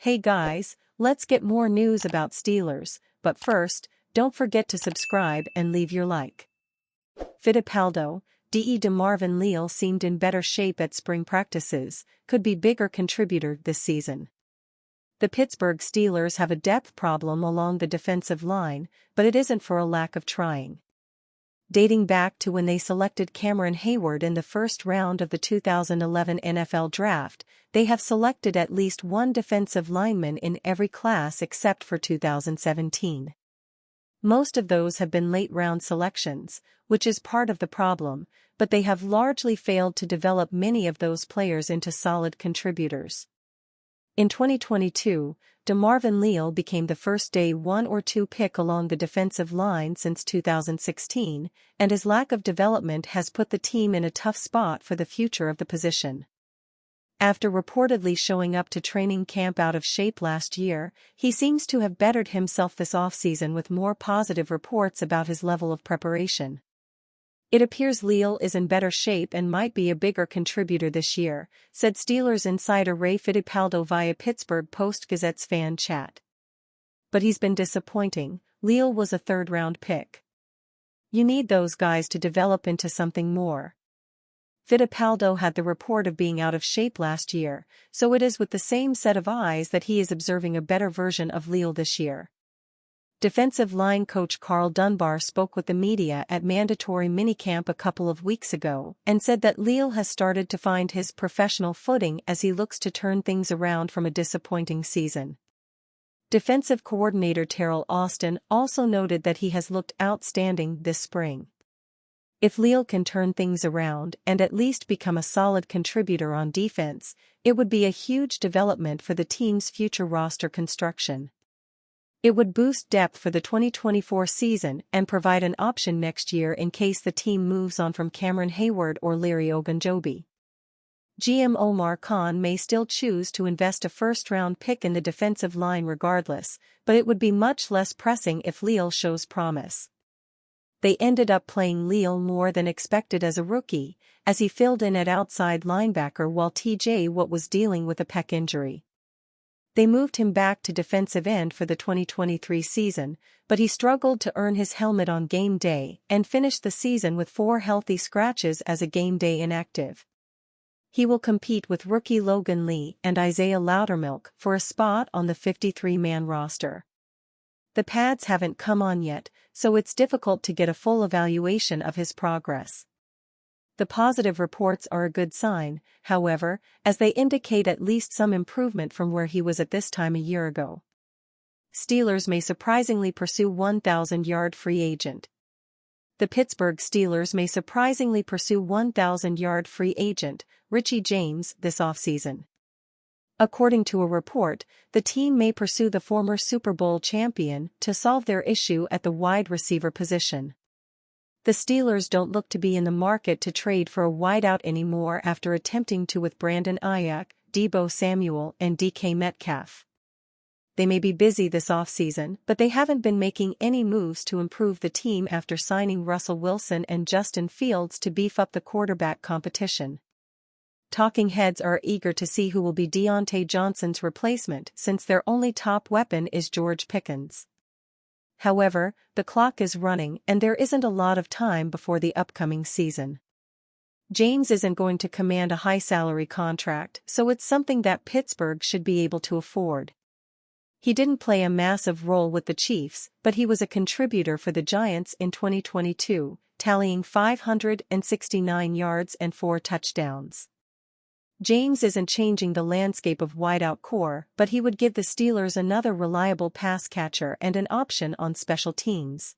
Hey guys, let's get more news about Steelers, but first, don't forget to subscribe and leave your like. Fittipaldo, DeMarvin Leal seemed in better shape at spring practices, could be bigger contributor this season. The Pittsburgh Steelers have a depth problem along the defensive line, but it isn't for a lack of trying. Dating back to when they selected Cameron Hayward in the first round of the 2011 NFL Draft, they have selected at least one defensive lineman in every class except for 2017. Most of those have been late-round selections, which is part of the problem, but they have largely failed to develop many of those players into solid contributors. In 2022, DeMarvin Leal became the first day 1 or 2 pick along the defensive line since 2016, and his lack of development has put the team in a tough spot for the future of the position. After reportedly showing up to training camp out of shape last year, he seems to have bettered himself this offseason with more positive reports about his level of preparation. It appears Leal is in better shape and might be a bigger contributor this year, said Steelers insider Ray Fittipaldo via Pittsburgh Post-Gazette's fan chat. But he's been disappointing. Leal was a third-round pick. You need those guys to develop into something more. Fittipaldo had the report of being out of shape last year, so it is with the same set of eyes that he is observing a better version of Leal this year. Defensive line coach Carl Dunbar spoke with the media at mandatory minicamp a couple of weeks ago and said that Leal has started to find his professional footing as he looks to turn things around from a disappointing season. Defensive coordinator Terrell Austin also noted that he has looked outstanding this spring. If Leal can turn things around and at least become a solid contributor on defense, it would be a huge development for the team's future roster construction. It would boost depth for the 2024 season and provide an option next year in case the team moves on from Cameron Hayward or Larry Ogunjobi. GM Omar Khan may still choose to invest a first-round pick in the defensive line regardless, but it would be much less pressing if Leal shows promise. They ended up playing Leal more than expected as a rookie, as he filled in at outside linebacker while TJ Watt was dealing with a pec injury. They moved him back to defensive end for the 2023 season, but he struggled to earn his helmet on game day and finished the season with 4 healthy scratches as a game day inactive. He will compete with rookie Logan Lee and Isaiah Loudermilk for a spot on the 53-man roster. The pads haven't come on yet, so it's difficult to get a full evaluation of his progress. The positive reports are a good sign, however, as they indicate at least some improvement from where he was at this time a year ago. Steelers may surprisingly pursue 1,000-yard free agent. The Pittsburgh Steelers may surprisingly pursue 1,000-yard free agent, Richie James, this offseason. According to a report, the team may pursue the former Super Bowl champion to solve their issue at the wide receiver position. The Steelers don't look to be in the market to trade for a wideout anymore after attempting to with Brandon Ayuk, Deebo Samuel and DK Metcalf. They may be busy this offseason, but they haven't been making any moves to improve the team after signing Russell Wilson and Justin Fields to beef up the quarterback competition. Talking heads are eager to see who will be Deontay Johnson's replacement since their only top weapon is George Pickens. However, the clock is running and there isn't a lot of time before the upcoming season. James isn't going to command a high salary contract, so it's something that Pittsburgh should be able to afford. He didn't play a massive role with the Chiefs, but he was a contributor for the Giants in 2022, tallying 569 yards and 4 touchdowns. James isn't changing the landscape of wideout core, but he would give the Steelers another reliable pass catcher and an option on special teams.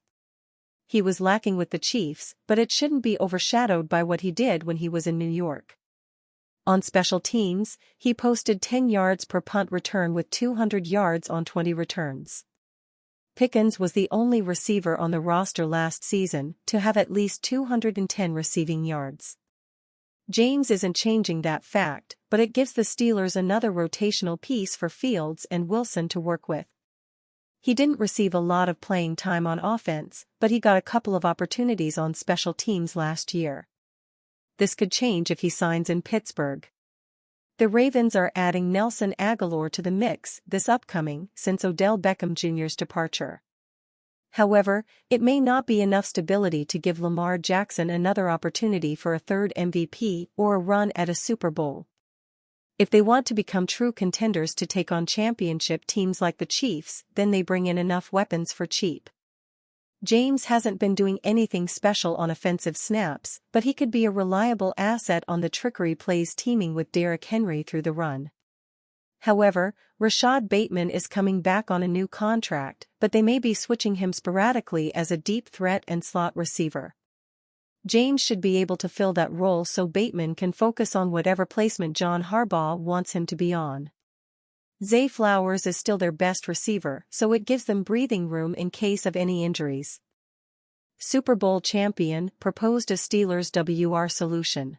He was lacking with the Chiefs, but it shouldn't be overshadowed by what he did when he was in New York. On special teams, he posted 10 yards per punt return with 200 yards on 20 returns. Pickens was the only receiver on the roster last season to have at least 210 receiving yards. James isn't changing that fact, but it gives the Steelers another rotational piece for Fields and Wilson to work with. He didn't receive a lot of playing time on offense, but he got a couple of opportunities on special teams last year. This could change if he signs in Pittsburgh. The Ravens are adding Nelson Aguilar to the mix this upcoming since Odell Beckham Jr.'s departure. However, it may not be enough stability to give Lamar Jackson another opportunity for a third MVP or a run at a Super Bowl. If they want to become true contenders to take on championship teams like the Chiefs, then they bring in enough weapons for cheap. James hasn't been doing anything special on offensive snaps, but he could be a reliable asset on the trickery plays teaming with Derrick Henry through the run. However, Rashad Bateman is coming back on a new contract, but they may be switching him sporadically as a deep threat and slot receiver. James should be able to fill that role so Bateman can focus on whatever placement John Harbaugh wants him to be on. Zay Flowers is still their best receiver, so it gives them breathing room in case of any injuries. Super Bowl champion proposed a Steelers WR solution.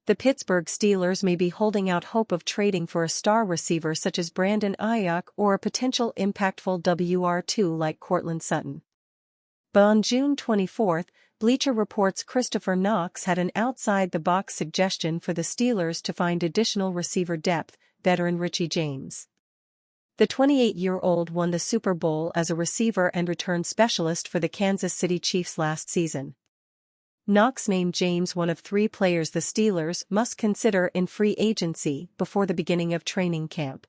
The Pittsburgh Steelers may be holding out hope of trading for a star receiver such as Brandon Ayuk or a potential impactful WR2 like Courtland Sutton. But on June 24, Bleacher Report's Christopher Knox had an outside-the-box suggestion for the Steelers to find additional receiver depth, veteran Richie James. The 28-year-old won the Super Bowl as a receiver and return specialist for the Kansas City Chiefs last season. Knox named James one of 3 players the Steelers must consider in free agency before the beginning of training camp.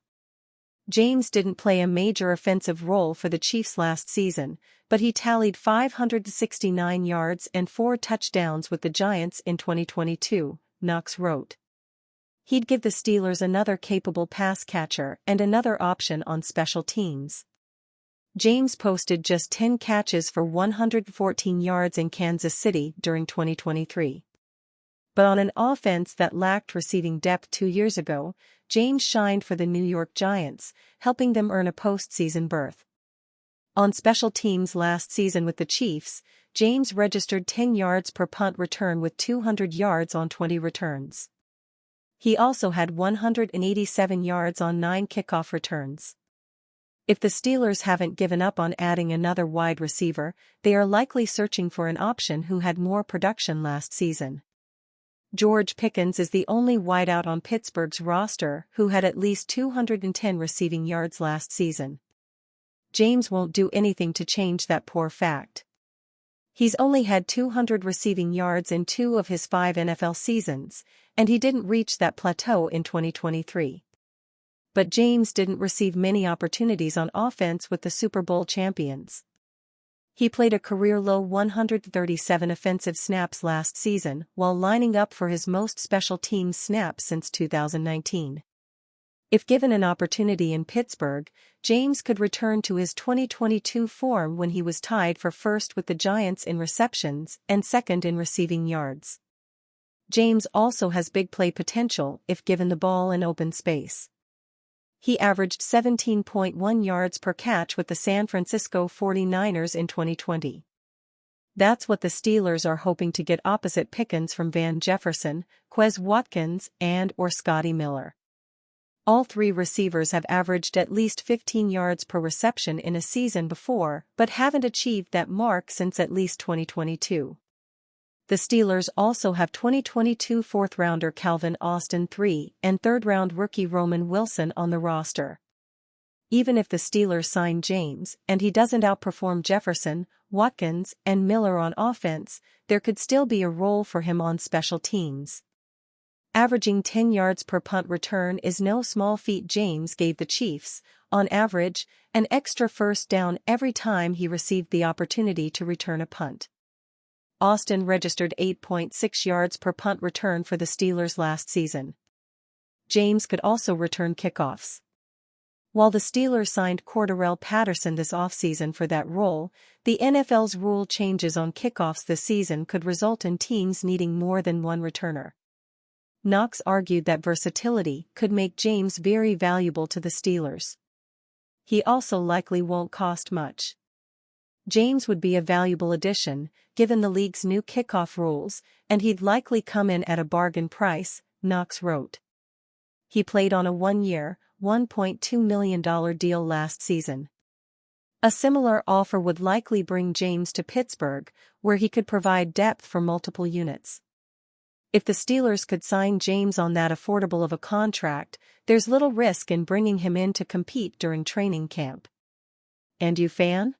James didn't play a major offensive role for the Chiefs last season, but he tallied 569 yards and 4 touchdowns with the Giants in 2022, Knox wrote. He'd give the Steelers another capable pass catcher and another option on special teams. James posted just 10 catches for 114 yards in Kansas City during 2023. But on an offense that lacked receiving depth 2 years ago, James shined for the New York Giants, helping them earn a postseason berth. On special teams last season with the Chiefs, James registered 10 yards per punt return with 200 yards on 20 returns. He also had 187 yards on 9 kickoff returns. If the Steelers haven't given up on adding another wide receiver, they are likely searching for an option who had more production last season. George Pickens is the only wideout on Pittsburgh's roster who had at least 210 receiving yards last season. James won't do anything to change that poor fact. He's only had 200 receiving yards in 2 of his 5 NFL seasons, and he didn't reach that plateau in 2023. But James didn't receive many opportunities on offense with the Super Bowl champions. He played a career-low 137 offensive snaps last season while lining up for his most special teams snaps since 2019. If given an opportunity in Pittsburgh, James could return to his 2022 form when he was tied for first with the Giants in receptions and second in receiving yards. James also has big play potential if given the ball in open space. He averaged 17.1 yards per catch with the San Francisco 49ers in 2020. That's what the Steelers are hoping to get opposite Pickens from Van Jefferson, Quez Watkins, and/or Scotty Miller. All 3 receivers have averaged at least 15 yards per reception in a season before, but haven't achieved that mark since at least 2022. The Steelers also have 2022 fourth-rounder Calvin Austin III and third-round rookie Roman Wilson on the roster. Even if the Steelers sign James and he doesn't outperform Jefferson, Watkins, and Miller on offense, there could still be a role for him on special teams. Averaging 10 yards per punt return is no small feat. James gave the Chiefs, on average, an extra first down every time he received the opportunity to return a punt. Austin registered 8.6 yards per punt return for the Steelers last season. James could also return kickoffs. While the Steelers signed Cordarrelle Patterson this offseason for that role, the NFL's rule changes on kickoffs this season could result in teams needing more than one returner. Knox argued that versatility could make James very valuable to the Steelers. He also likely won't cost much. James would be a valuable addition, given the league's new kickoff rules, and he'd likely come in at a bargain price, Knox wrote. He played on a 1-year, $1.2 million deal last season. A similar offer would likely bring James to Pittsburgh, where he could provide depth for multiple units. If the Steelers could sign James on that affordable of a contract, there's little risk in bringing him in to compete during training camp. And you, fan?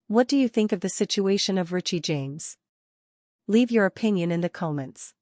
What do you think of the situation of Richie James? Leave your opinion in the comments.